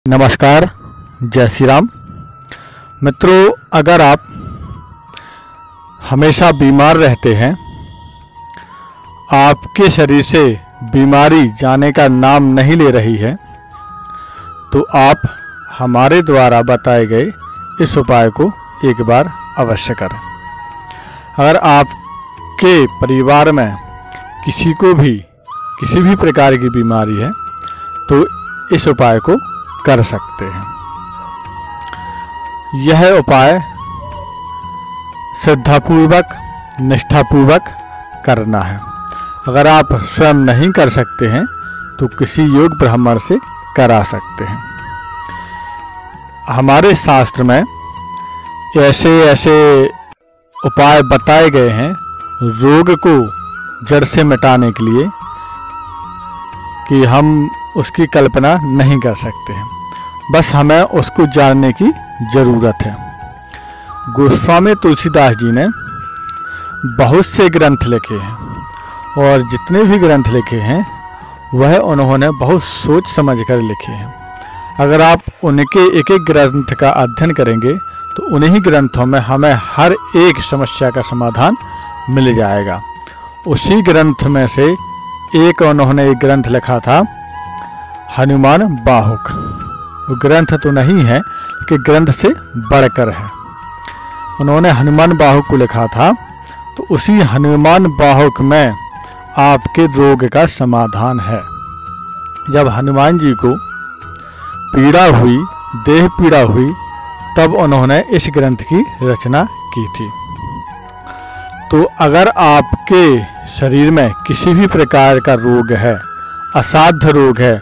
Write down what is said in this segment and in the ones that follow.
नमस्कार, जय श्री राम। मित्रों, अगर आप हमेशा बीमार रहते हैं, आपके शरीर से बीमारी जाने का नाम नहीं ले रही है, तो आप हमारे द्वारा बताए गए इस उपाय को एक बार अवश्य करें। अगर आपके परिवार में किसी भी प्रकार की बीमारी है तो इस उपाय को कर सकते हैं। यह उपाय श्रद्धापूर्वक, निष्ठापूर्वक करना है। अगर आप स्वयं नहीं कर सकते हैं तो किसी योग ब्राह्मण से करा सकते हैं। हमारे शास्त्र में ऐसे उपाय बताए गए हैं रोग को जड़ से मिटाने के लिए कि हम उसकी कल्पना नहीं कर सकते हैं, बस हमें उसको जानने की ज़रूरत है। गोस्वामी तुलसीदास जी ने बहुत से ग्रंथ लिखे हैं और जितने भी ग्रंथ लिखे हैं वह उन्होंने बहुत सोच समझ कर लिखे हैं। अगर आप उनके एक एक ग्रंथ का अध्ययन करेंगे तो उन्हीं ग्रंथों में हमें हर एक समस्या का समाधान मिल जाएगा। उसी ग्रंथ में से उन्होंने एक ग्रंथ लिखा था हनुमान बाहुक। वो ग्रंथ तो नहीं है कि ग्रंथ से बढ़कर है। उन्होंने हनुमान बाहुक को लिखा था, तो उसी हनुमान बाहुक में आपके रोग का समाधान है। जब हनुमान जी को देह पीड़ा हुई, तब उन्होंने इस ग्रंथ की रचना की थी। तो अगर आपके शरीर में किसी भी प्रकार का रोग है, असाध्य रोग है,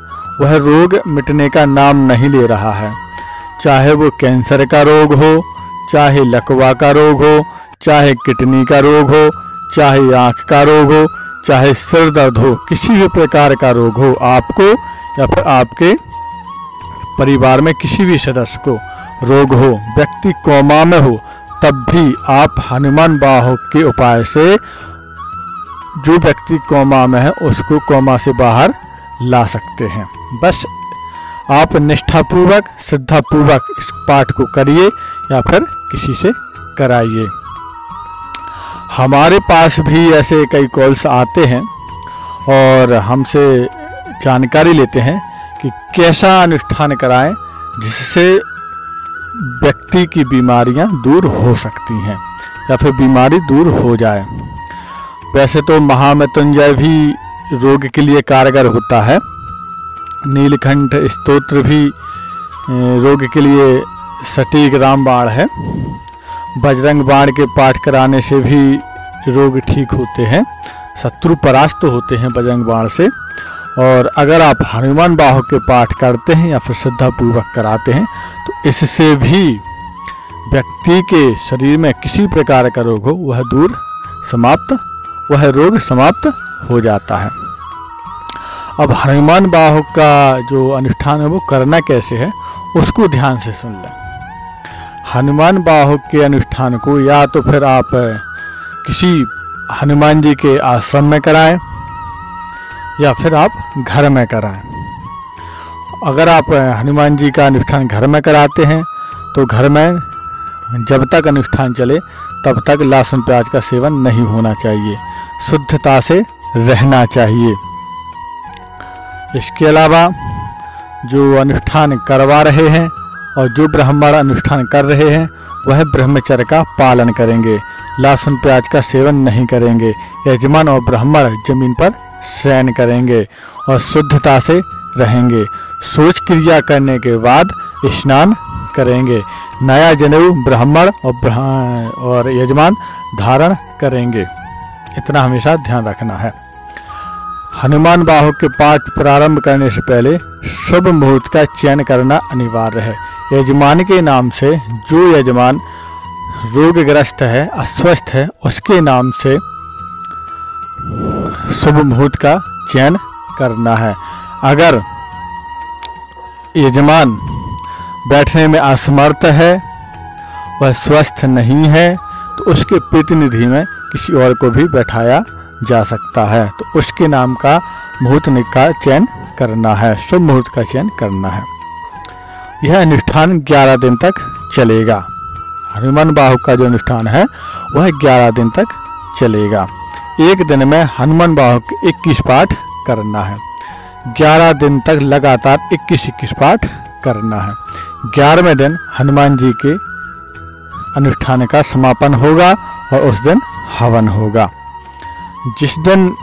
वह रोग मिटने का नाम नहीं ले रहा है, चाहे वो कैंसर का रोग हो, चाहे लकवा का रोग हो, चाहे किडनी का रोग हो, चाहे आँख का रोग हो, चाहे सिर दर्द हो, किसी भी प्रकार का रोग हो आपको या फिर आपके परिवार में किसी भी सदस्य को रोग हो, व्यक्ति कोमा में हो, तब भी आप हनुमान बाहुक के उपाय से जो व्यक्ति कोमा में है उसको कोमा से बाहर ला सकते हैं। बस आप निष्ठापूर्वक, श्रद्धापूर्वक इस पाठ को करिए या फिर किसी से कराइए। हमारे पास भी ऐसे कई कॉल्स आते हैं और हमसे जानकारी लेते हैं कि कैसा अनुष्ठान कराएं जिससे व्यक्ति की बीमारियां दूर हो सकती हैं या फिर बीमारी दूर हो जाए। वैसे तो महामृत्युंजय भी रोग के लिए कारगर होता है, नीलकंठ स्तोत्र भी रोग के लिए सटीक रामबाण है, बजरंग बाण के पाठ कराने से भी रोग ठीक होते हैं, शत्रु परास्त होते हैं बजरंग बाण से। और अगर आप हनुमान बाहुक के पाठ करते हैं या फिर श्रद्धापूर्वक कराते हैं तो इससे भी व्यक्ति के शरीर में किसी प्रकार का रोग हो वह रोग समाप्त हो जाता है। अब हनुमान बाहुक का जो अनुष्ठान है वो करना कैसे है उसको ध्यान से सुन लें। हनुमान बाहुक के अनुष्ठान को या तो फिर आप किसी हनुमान जी के आश्रम में कराएं या फिर आप घर में कराएं। अगर आप हनुमान जी का अनुष्ठान घर में कराते हैं तो घर में जब तक अनुष्ठान चले तब तक लहसुन प्याज का सेवन नहीं होना चाहिए, शुद्धता से रहना चाहिए। इसके अलावा जो अनुष्ठान करवा रहे हैं और जो ब्राह्मण अनुष्ठान कर रहे हैं वह ब्रह्मचर्य का पालन करेंगे, लहसुन प्याज का सेवन नहीं करेंगे। यजमान और ब्राह्मण जमीन पर शयन करेंगे और शुद्धता से रहेंगे। शौच क्रिया करने के बाद स्नान करेंगे। नया जनेऊ ब्राह्मण और यजमान धारण करेंगे। इतना हमेशा ध्यान रखना है। हनुमान बाहुक के पाठ प्रारंभ करने से पहले शुभ मुहूर्त का चयन करना अनिवार्य है। यजमान के नाम से जो यजमान रोगग्रस्त है, अस्वस्थ है, उसके नाम से शुभ मुहूर्त का चयन करना है। अगर यजमान बैठने में असमर्थ है, वह स्वस्थ नहीं है, तो उसके प्रतिनिधि में किसी और को भी बैठाया जा सकता है, तो उसके नाम का मुहूर्त का चयन करना है, शुभ मुहूर्त का चयन करना है। यह अनुष्ठान 11 दिन तक चलेगा। हनुमान बाहु का जो अनुष्ठान है वह 11 दिन तक चलेगा। एक दिन में हनुमान बाहु के 21 पाठ करना है। 11 दिन तक लगातार 21-21 पाठ करना है। 11वें दिन हनुमान जी के अनुष्ठान का समापन होगा और उस दिन हवन होगा। जिस दिन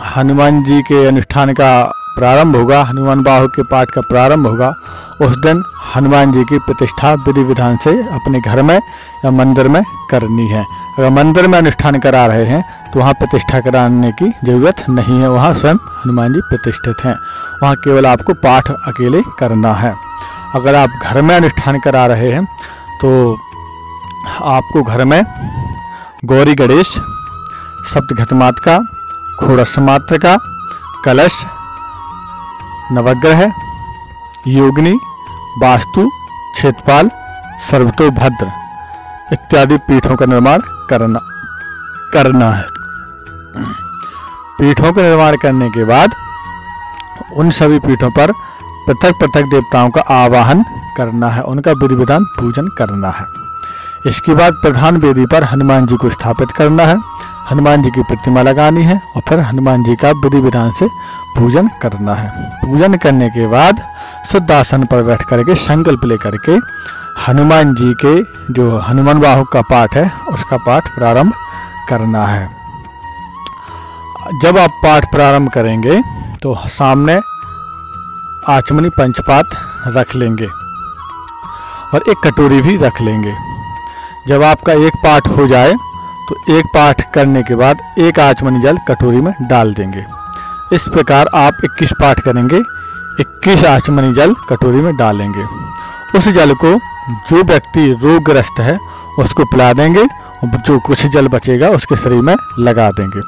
हनुमान जी के अनुष्ठान का प्रारंभ होगा, हनुमान बाहु के पाठ का प्रारंभ होगा, उस दिन हनुमान जी की प्रतिष्ठा विधि विधान से अपने घर में या मंदिर में करनी है। अगर मंदिर में अनुष्ठान करा रहे हैं तो वहाँ प्रतिष्ठा कराने की जरूरत नहीं है, वहाँ स्वयं हनुमान जी प्रतिष्ठित हैं, वहाँ केवल आपको पाठ अकेले करना है। अगर आप घर में अनुष्ठान करा रहे हैं तो आपको घर में गौरी गणेश, सप्तघटमात्रा, खोड़स मातृका, कलश, नवग्रह, योगिनी, वास्तु, क्षेत्रपाल, सर्वतोभद्र इत्यादि पीठों का निर्माण करना है। पीठों का निर्माण करने के बाद उन सभी पीठों पर पृथक पृथक देवताओं का आवाहन करना है, उनका विधि विधान पूजन करना है। इसके बाद प्रधान वेदी पर हनुमान जी को स्थापित करना है, हनुमान जी की प्रतिमा लगानी है और फिर हनुमान जी का विधि विधान से पूजन करना है। पूजन करने के बाद शुद्ध आसन पर बैठ करके संकल्प लेकर के हनुमान जी के जो हनुमान बाहु का पाठ है उसका पाठ प्रारंभ करना है। जब आप पाठ प्रारंभ करेंगे तो सामने आचमनी पंचपात रख लेंगे और एक कटोरी भी रख लेंगे। जब आपका एक पाठ हो जाए तो एक पाठ करने के बाद एक आचमनी जल कटोरी में डाल देंगे। इस प्रकार आप 21 पाठ करेंगे, 21 आचमनी जल कटोरी में डालेंगे। उस जल को जो व्यक्ति रोगग्रस्त है उसको पिला देंगे और जो कुछ जल बचेगा उसके शरीर में लगा देंगे।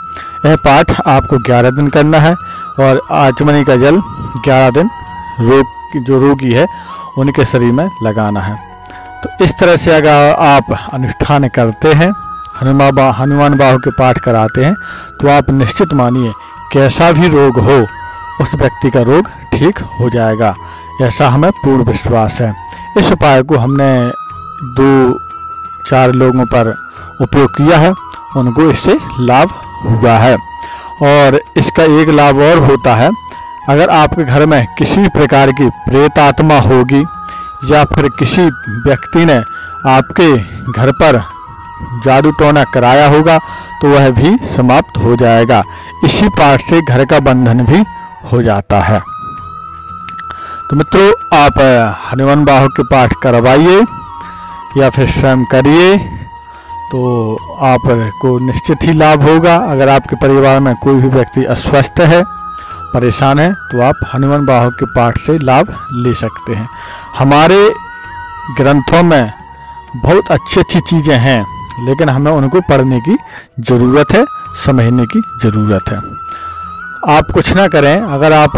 यह पाठ आपको 11 दिन करना है और आचमनी का जल 11 दिन जो रोगी है उनके शरीर में लगाना है। तो इस तरह से अगर आप अनुष्ठान करते हैं, हनुमान बाहु के पाठ कराते हैं, तो आप निश्चित मानिए कैसा भी रोग हो उस व्यक्ति का रोग ठीक हो जाएगा, ऐसा हमें पूर्ण विश्वास है। इस उपाय को हमने 2-4 लोगों पर उपयोग किया है, उनको इससे लाभ हुआ है। और इसका एक लाभ और होता है, अगर आपके घर में किसी प्रकार की प्रेत आत्मा होगी या फिर किसी व्यक्ति ने आपके घर पर जादू टोना कराया होगा तो वह भी समाप्त हो जाएगा। इसी पाठ से घर का बंधन भी हो जाता है। तो मित्रों, आप हनुमान बाहु के पाठ करवाइए या फिर स्वयं करिए तो आपको निश्चित ही लाभ होगा। अगर आपके परिवार में कोई भी व्यक्ति अस्वस्थ है, परेशान है, तो आप हनुमान बाहु के पाठ से लाभ ले सकते हैं। हमारे ग्रंथों में बहुत अच्छी चीज़ें हैं, लेकिन हमें उनको पढ़ने की ज़रूरत है, समझने की ज़रूरत है। आप कुछ ना करें, अगर आप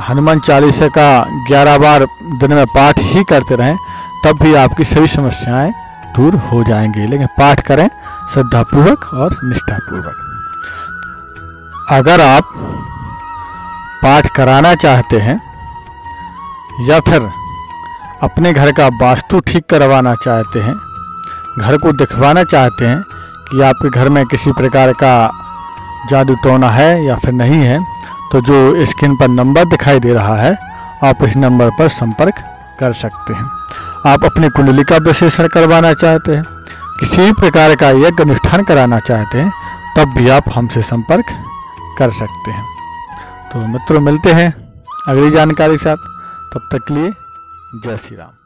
हनुमान चालीसा का 11 बार दिन में पाठ ही करते रहें तब भी आपकी सभी समस्याएं दूर हो जाएंगी। लेकिन पाठ करें श्रद्धापूर्वक और निष्ठापूर्वक। अगर आप पाठ कराना चाहते हैं या फिर अपने घर का वास्तु ठीक करवाना चाहते हैं, घर को दिखवाना चाहते हैं कि आपके घर में किसी प्रकार का जादू टोना है या फिर नहीं है, तो जो स्क्रीन पर नंबर दिखाई दे रहा है आप इस नंबर पर संपर्क कर सकते हैं। आप अपनी कुंडली का विश्लेषण करवाना चाहते हैं, किसी प्रकार का यज्ञ अनुष्ठान कराना चाहते हैं, तब भी आप हमसे संपर्क कर सकते हैं। तो मित्रों, मिलते हैं अगली जानकारी के साथ, तब तक के लिए जय श्री राम।